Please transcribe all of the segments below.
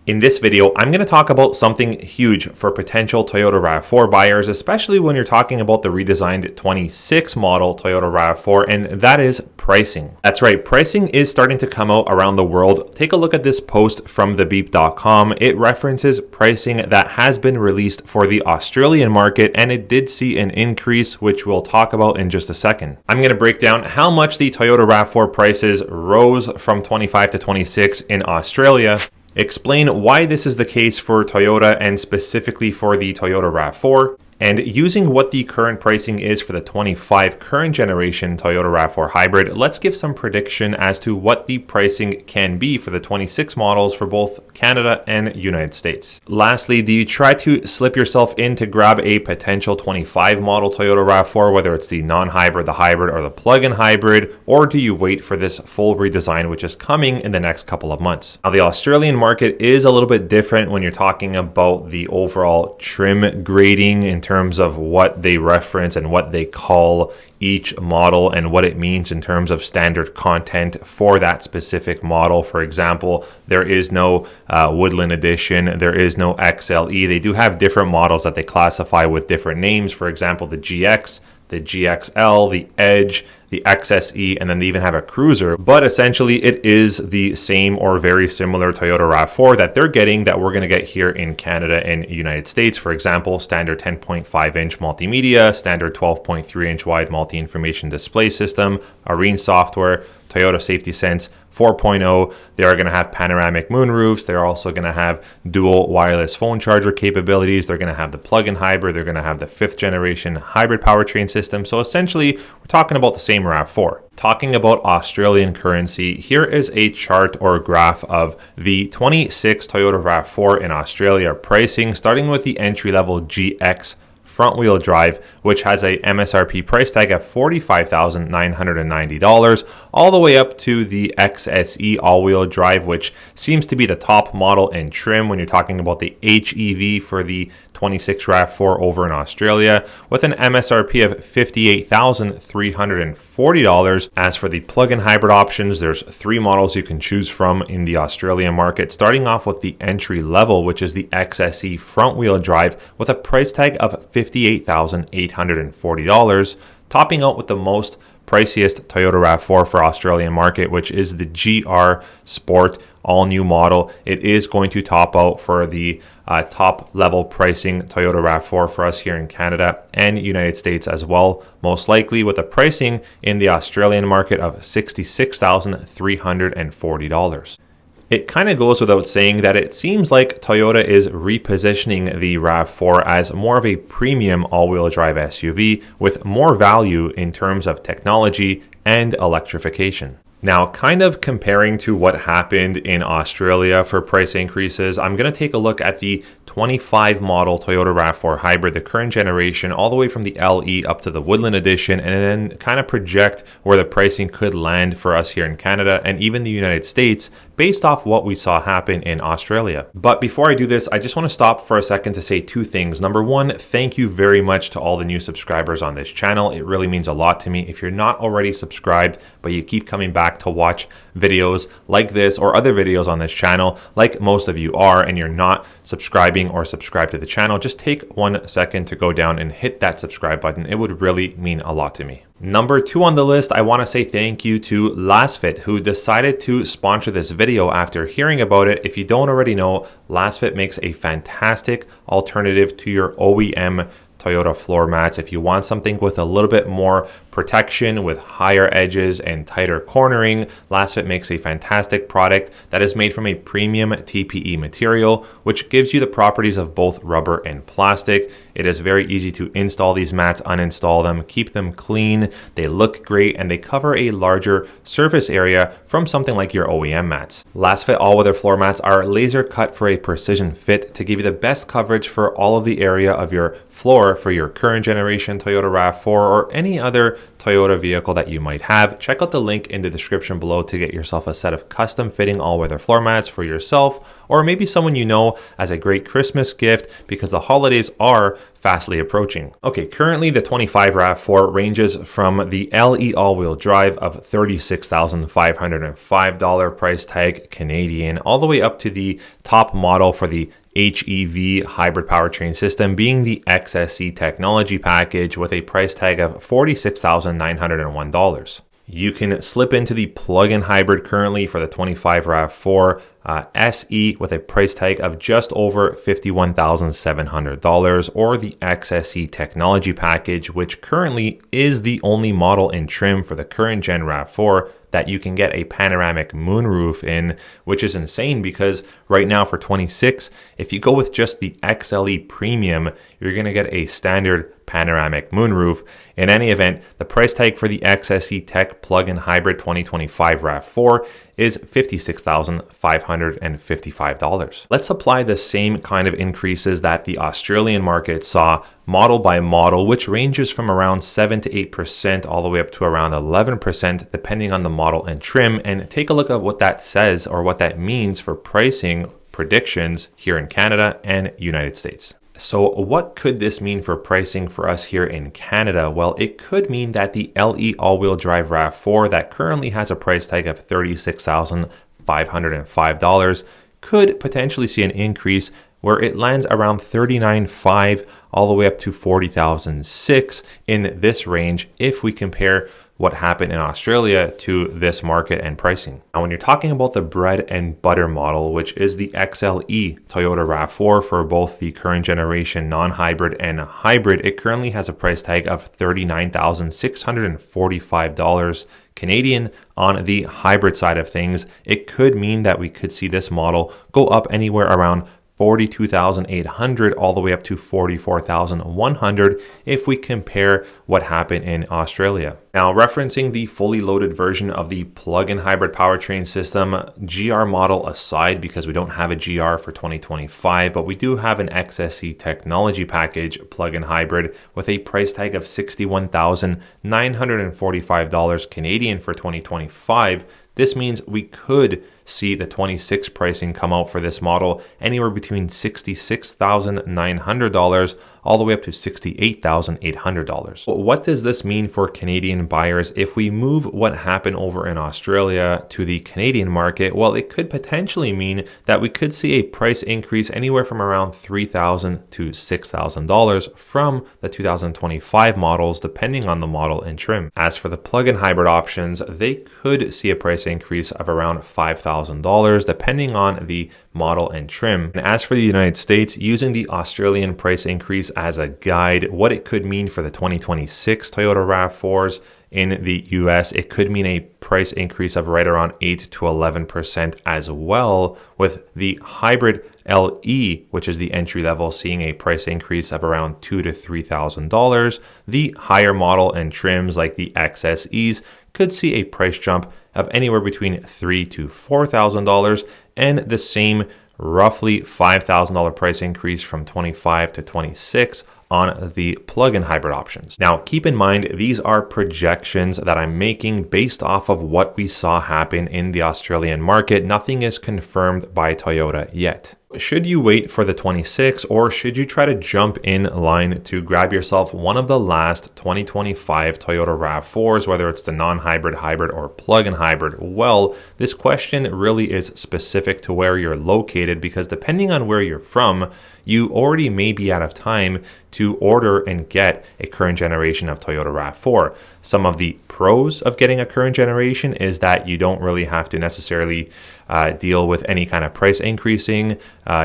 In this video, I'm going to talk about something huge for potential Toyota RAV4 buyers, especially when you're talking about the redesigned 26 model Toyota RAV4, and that is pricing. That's right, pricing is starting to come out around the world. Take a look at this post from thebeep.com. It references pricing that has been released for the Australian market, and it did see an increase, which we'll talk about in just a second. I'm going to break down how much the Toyota RAV4 prices rose from 25 to 26 in Australia, explain why this is the case for Toyota and specifically for the Toyota RAV4, and using what the current pricing is for the 25 current generation Toyota RAV4 hybrid, let's give some prediction as to what the pricing can be for the 26 models for both Canada and United States. Lastly, do you try to slip yourself in to grab a potential 25 model Toyota RAV4, whether it's the non-hybrid, the hybrid, or the plug-in hybrid, or do you wait for this full redesign, which is coming in the next couple of months? Now, the Australian market is a little bit different when you're talking about the overall trim grading in terms of what they reference and what they call each model and what it means in terms of standard content for that specific model. For example, there is no Woodland Edition, there is no XLE. They do have different models that they classify with different names. For example, the GX, the GXL, the Edge, the XSE, and then they even have a Cruiser. But essentially, it is the same or very similar Toyota RAV4 that they're getting that we're going to get here in Canada and United States. For example, standard 10.5-inch multimedia, standard 12.3-inch wide multi-information display system, Arene software, Toyota Safety Sense 4.0. They are going to have panoramic moonroofs. They're also going to have dual wireless phone charger capabilities. They're going to have the plug-in hybrid. They're going to have the 5th generation hybrid powertrain system. So essentially, we're talking about the same RAV4. Talking about Australian currency, here is a chart or graph of the 26 Toyota RAV4 in Australia pricing, starting with the entry-level GX front-wheel drive, which has a MSRP price tag of $45,990, all the way up to the XSE all-wheel drive, which seems to be the top model in trim when you're talking about the HEV for the 26 RAV4 over in Australia, with an MSRP of $58,340. As for the plug-in hybrid options, there's 3 models you can choose from in the Australian market, starting off with the entry level, which is the XSE front-wheel drive with a price tag of $58,840, topping out with the most priciest Toyota RAV4 for Australian market, which is the GR Sport all new model. It is going to top out for the top level pricing Toyota RAV4 for us here in Canada and United States as well, most likely with a pricing in the Australian market of $66,340. It kind of goes without saying that it seems like Toyota is repositioning the RAV4 as more of a premium all-wheel drive SUV with more value in terms of technology and electrification. Now, kind of comparing to what happened in Australia for price increases, I'm going to take a look at the 25 model Toyota RAV4 hybrid, the current generation, all the way from the LE up to the Woodland Edition, and then kind of project where the pricing could land for us here in Canada and even the United States based off what we saw happen in Australia. But before I do this, I just want to stop for a second to say 2 things. Number 1, thank you very much to all the new subscribers on this channel. It really means a lot to me. If you're not already subscribed, but you keep coming back to watch videos like this or other videos on this channel, like most of you are, and you're not subscribing or subscribe to the channel, just take 1 second to go down and hit that subscribe button. It would really mean a lot to me. Number 2 on the list, I want to say thank you to LastFit, who decided to sponsor this video after hearing about it. If you don't already know, LastFit makes a fantastic alternative to your OEM Toyota floor mats. If you want something with a little bit more protection with higher edges and tighter cornering, LastFit makes a fantastic product that is made from a premium TPE material, which gives you the properties of both rubber and plastic. It is very easy to install these mats, uninstall them, keep them clean. They look great and they cover a larger surface area from something like your OEM mats. LastFit all-weather floor mats are laser cut for a precision fit to give you the best coverage for all of the area of your floor for your current generation Toyota RAV4 or any other Toyota vehicle that you might have, check out the link in the description below to get yourself a set of custom fitting all-weather floor mats for yourself, or maybe someone you know, as a great Christmas gift, because the holidays are fastly approaching. Okay, currently the 25 RAV4 ranges from the LE all-wheel drive of $36,505 price tag Canadian, all the way up to the top model for the HEV hybrid powertrain system, being the XSE technology package with a price tag of $46,901. You can slip into the plug-in hybrid currently for the 25 RAV4 SE with a price tag of just over $51,700, or the XSE technology package, which currently is the only model in trim for the current gen RAV4 that you can get a panoramic moonroof in, which is insane because right now for 26, if you go with just the XLE Premium, you're going to get a standard panoramic moonroof. In any event, the price tag for the XSE Tech plug-in hybrid 2025 RAV4 is $56,555. Let's apply the same kind of increases that the Australian market saw model by model, which ranges from around 7 to 8% all the way up to around 11% depending on the model and trim, and take a look at what that says or what that means for pricing predictions here in Canada and United States. So what could this mean for pricing for us here in Canada? Well, it could mean that the LE all-wheel drive RAV4 that currently has a price tag of $36,505 could potentially see an increase where it lands around $39,500 all the way up to $40,600 in this range if we compare what happened in Australia to this market and pricing. Now, when you're talking about the bread and butter model, which is the XLE Toyota RAV4 for both the current generation non-hybrid and hybrid, it currently has a price tag of $39,645 Canadian. On the hybrid side of things, it could mean that we could see this model go up anywhere around $42,800 all the way up to $44,100 if we compare what happened in Australia. Now, referencing the fully loaded version of the plug-in hybrid powertrain system, GR model aside, because we don't have a GR for 2025, but we do have an XSE technology package plug-in hybrid with a price tag of $61,945 Canadian for 2025. This means we could see the 26 pricing come out for this model anywhere between $66,900 all the way up to $68,800. What does this mean for Canadian buyers if we move what happened over in Australia to the Canadian market? Well, it could potentially mean that we could see a price increase anywhere from around $3,000 to $6,000 from the 2025 models, depending on the model and trim. As for the plug-in hybrid options, they could see a price increase of around $5,000 depending on the model and trim. And as for the United States, using the Australian price increase as a guide, what it could mean for the 2026 Toyota RAV4s in the US, it could mean a price increase of right around 8 to 11% as well, with the hybrid LE, which is the entry level, seeing a price increase of around $2,000 to $3,000. The higher model and trims like the XSEs could see a price jump of anywhere between $3,000 to $4,000, and the same roughly $5,000 price increase from 25 to 26 on the plug-in hybrid options. Now, keep in mind, these are projections that I'm making based off of what we saw happen in the Australian market. Nothing is confirmed by Toyota yet. Should you wait for the 26, or should you try to jump in line to grab yourself one of the last 2025 Toyota RAV4s, whether it's the non-hybrid, hybrid, or plug-in hybrid? Well, this question really is specific to where you're located, because depending on where you're from, you already may be out of time to order and get a current generation of Toyota RAV4. Some of the pros of getting a current generation is that you don't really have to necessarily deal with any kind of price increasing.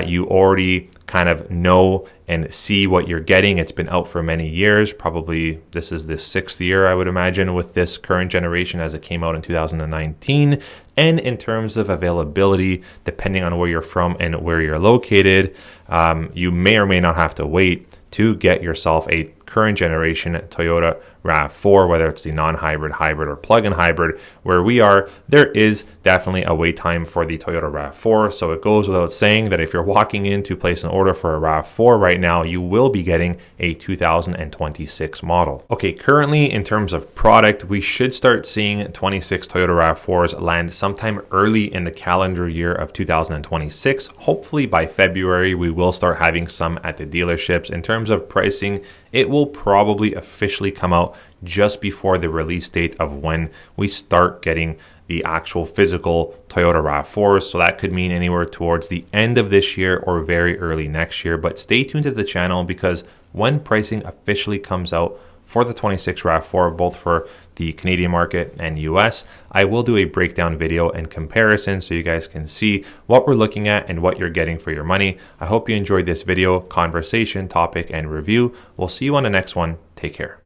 You already kind of know and see what you're getting. It's been out for many years. Probably this is the 6th year, I would imagine, with this current generation as it came out in 2019. And in terms of availability, depending on where you're from and where you're located, you may or may not have to wait to get yourself a current generation Toyota RAV4, whether it's the non-hybrid, hybrid, or plug-in hybrid. Where we are, there is definitely a wait time for the Toyota RAV4. So it goes without saying that if you're walking in to place an order for a RAV4 right now, you will be getting a 2026 model. Okay, currently in terms of product, we should start seeing 26 Toyota RAV4s land sometime early in the calendar year of 2026. Hopefully by February, we will start having some at the dealerships. In terms of pricing, it will probably officially come out just before the release date of when we start getting the actual physical Toyota RAV4s. So that could mean anywhere towards the end of this year or very early next year. But stay tuned to the channel, because when pricing officially comes out for the 26 RAV4, both for the Canadian market and US, I will do a breakdown video and comparison so you guys can see what we're looking at and what you're getting for your money. I hope you enjoyed this video, conversation, topic, and review. We'll see you on the next one. Take care.